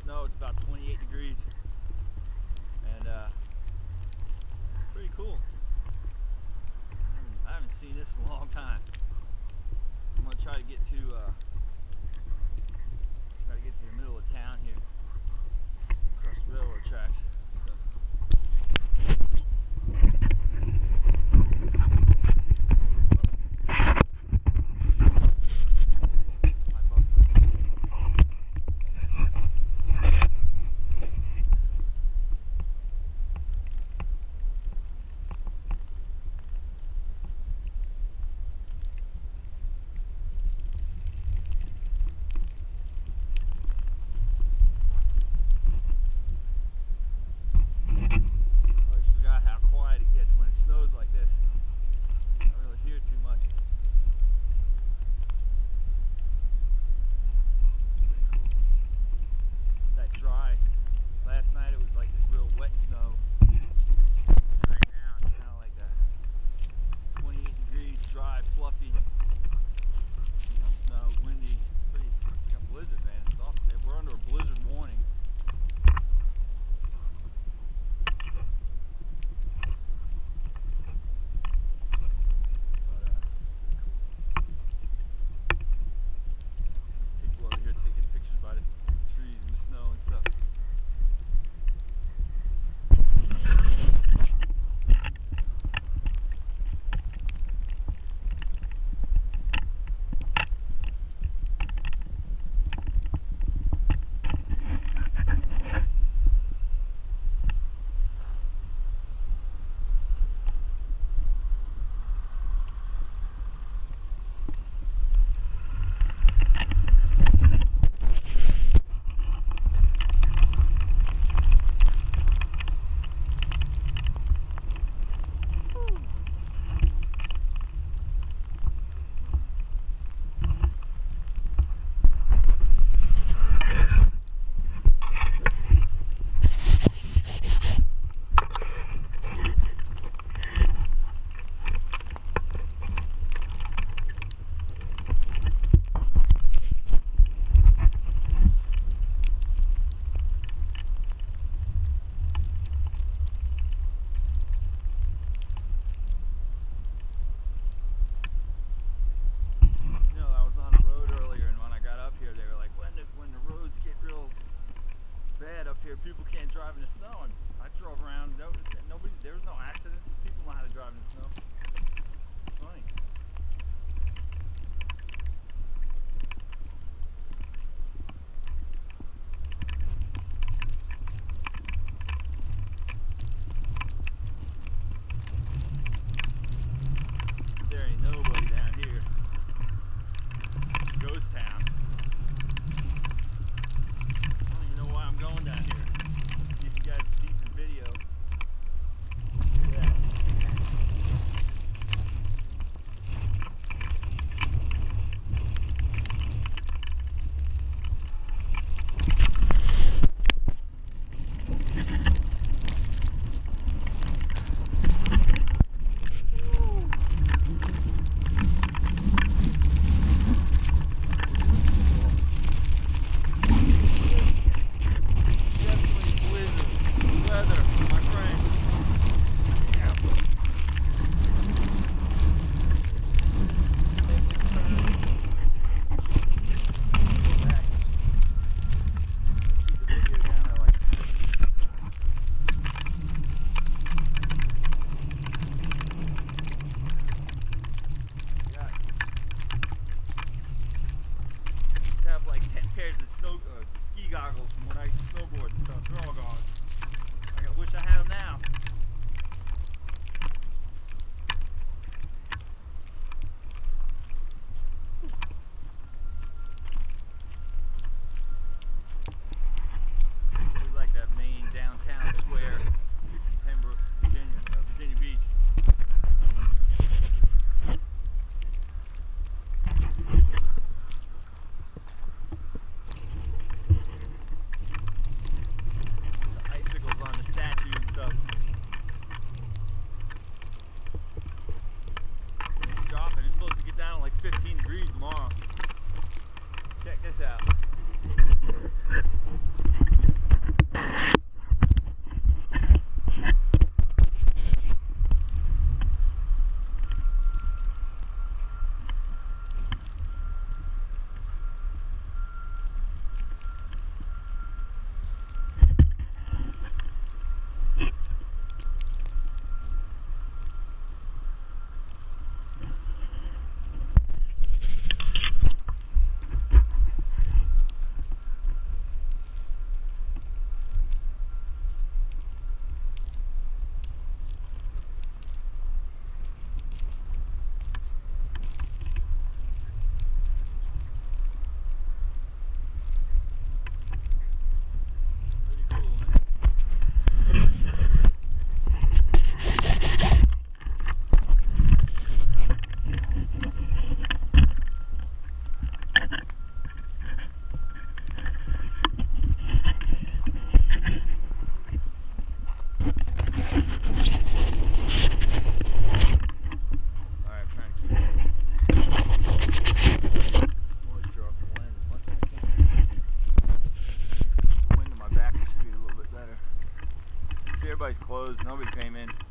snow. It's about 28 degrees, and pretty cool. I haven't seen this in a long time. I'm gonna try to get to the middle of town here, across the railroad tracks. People can't drive in the snow, and I drove around. There was no accidents. People know how to drive in the snow. It's funny. There ain't nobody down here. Ghost town. I don't even know why I'm going down here. Give you guys a decent video. Yeah. Ski goggles from when I used to snowboard and stuff. They're all gone. I wish I had them now. It was like that main downtown square, Pembroke, Virginia Beach. Icicles on the statue and stuff. everybody's closed. Nobody came in.